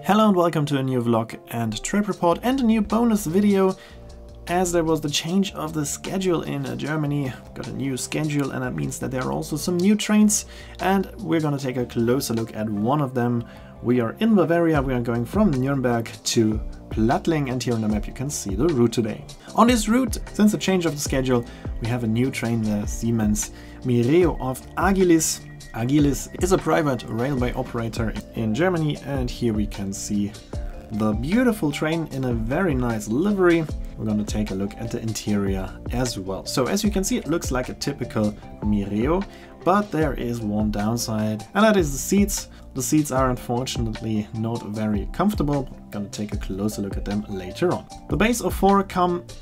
Hello and welcome to a new vlog and trip report and a new bonus video. As there was the change of the schedule in Germany, got a new schedule, and that means that there are also some new trains, and we're gonna take a closer look at one of them. We are in Bavaria, we are going from Nuremberg to Plattling, and here on the map you can see the route today. On this route, since the change of the schedule, we have a new train, the Siemens Mireo of Agilis. Agilis is a private railway operator in Germany, and here we can see the beautiful train in a very nice livery. We're going to take a look at the interior as well. So as you can see, it looks like a typical Mireo, but there is one downside, and that is the seats. The seats are unfortunately not very comfortable. I'm going to take a closer look at them later on. The bays of four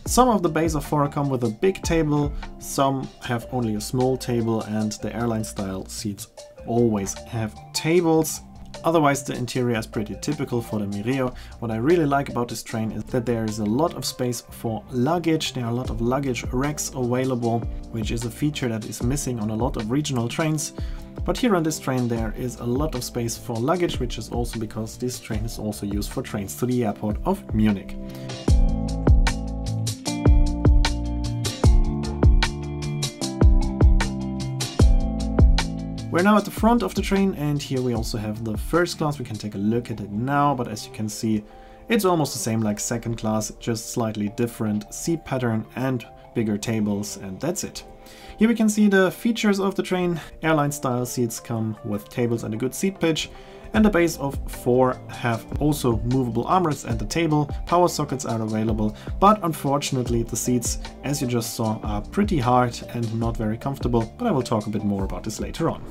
some of the bays of four come with a big table, some have only a small table, and the airline style seats always have tables. Otherwise, the interior is pretty typical for the Mireo. What I really like about this train is that there is a lot of space for luggage. There are a lot of luggage racks available, which is a feature that is missing on a lot of regional trains. But here on this train there is a lot of space for luggage, which is also because this train is also used for trains to the airport of Munich. We're now at the front of the train, and here we also have the first class. We can take a look at it now, but as you can see, it's almost the same like second class, just slightly different seat pattern and bigger tables, and that's it. Here we can see the features of the train. Airline style seats come with tables and a good seat pitch, and the bays of four have also movable armrests and a table. Power sockets are available, but unfortunately the seats, as you just saw, are pretty hard and not very comfortable, but I will talk a bit more about this later on.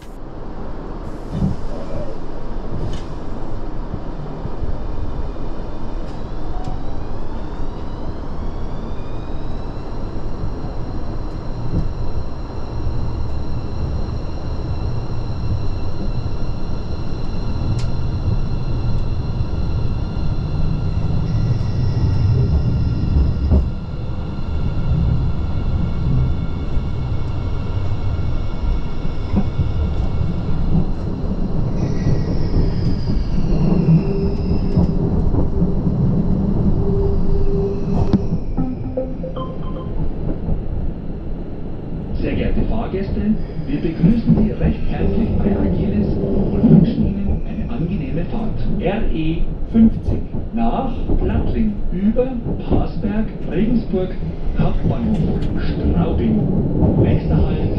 Sehr geehrte Fahrgäste, wir begrüßen Sie recht herzlich bei Agilis und wünschen Ihnen eine angenehme Fahrt. RE 50 nach Plattling über Parsberg, Regensburg, Hauptbahnhof Straubing. Nächster Halt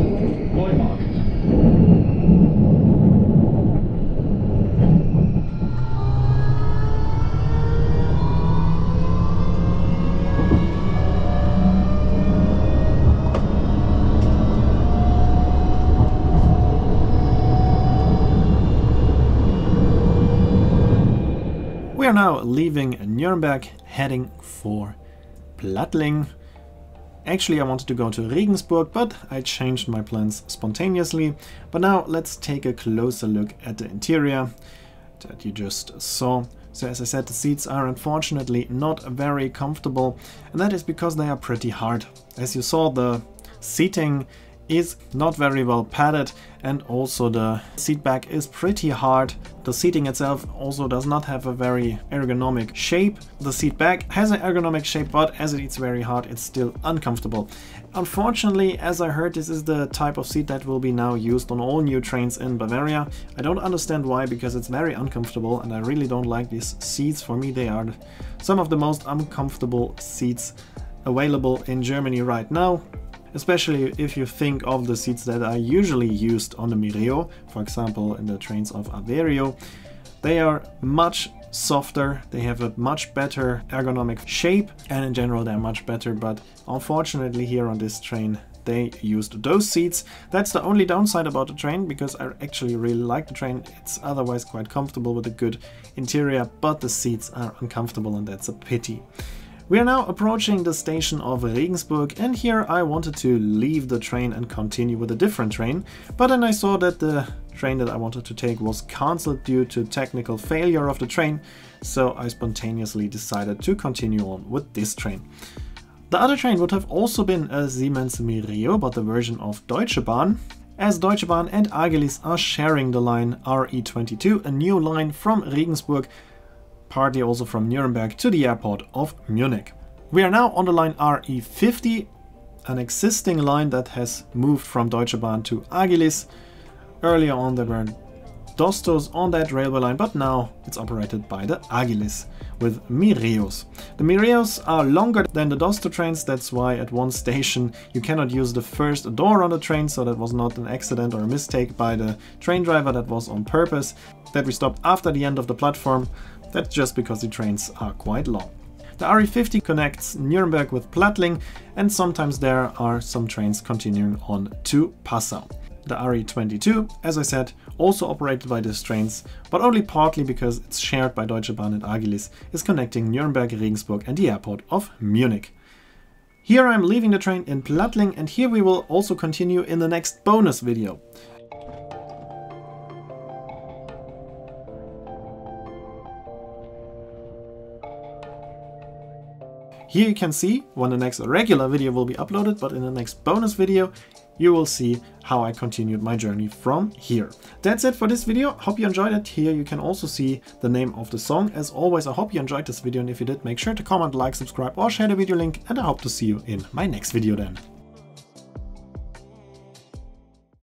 Neumarkt. We are now leaving Nuremberg, heading for Plattling. Actually, I wanted to go to Regensburg, but I changed my plans spontaneously. But now let's take a closer look at the interior that you just saw. So as I said, the seats are unfortunately not very comfortable, and that is because they are pretty hard. As you saw, the seating is not very well padded, and also the seat back is pretty hard. The seating itself also does not have a very ergonomic shape. The seat back has an ergonomic shape, but as it's very hard, it's still uncomfortable. Unfortunately, as I heard, this is the type of seat that will be now used on all new trains in Bavaria. I don't understand why, because it's very uncomfortable and I really don't like these seats. For me, they are some of the most uncomfortable seats available in Germany right now. Especially if you think of the seats that are usually used on the Mireo, for example in the trains of Aveiro. They are much softer, they have a much better ergonomic shape, and in general they're much better, but unfortunately here on this train they used those seats. That's the only downside about the train, because I actually really like the train. It's otherwise quite comfortable with a good interior, but the seats are uncomfortable, and that's a pity. We are now approaching the station of Regensburg, and here I wanted to leave the train and continue with a different train, but then I saw that the train that I wanted to take was cancelled due to technical failure of the train, so I spontaneously decided to continue on with this train. The other train would have also been a Siemens Mireo, but the version of Deutsche Bahn, as Deutsche Bahn and Agilis are sharing the line RE22, a new line from Regensburg, partly also from Nuremberg, to the airport of Munich. We are now on the line RE50, an existing line that has moved from Deutsche Bahn to Agilis. Earlier on there were Dostos on that railway line, but now it's operated by the Agilis with Mireos. The Mireos are longer than the Dosto trains, that's why at one station you cannot use the first door on the train, so that was not an accident or a mistake by the train driver, that was on purpose. That we stopped after the end of the platform, that's just because the trains are quite long. The RE50 connects Nuremberg with Plattling, and sometimes there are some trains continuing on to Passau. The RE22, as I said, also operated by these trains, but only partly because it's shared by Deutsche Bahn and Agilis, is connecting Nuremberg, Regensburg and the airport of Munich. Here I'm leaving the train in Plattling, and here we will also continue in the next bonus video. Here you can see when the next regular video will be uploaded, but in the next bonus video you will see how I continued my journey from here. That's it for this video. Hope you enjoyed it. Here you can also see the name of the song. As always, I hope you enjoyed this video, and if you did, make sure to comment, like, subscribe or share the video link, and I hope to see you in my next video then.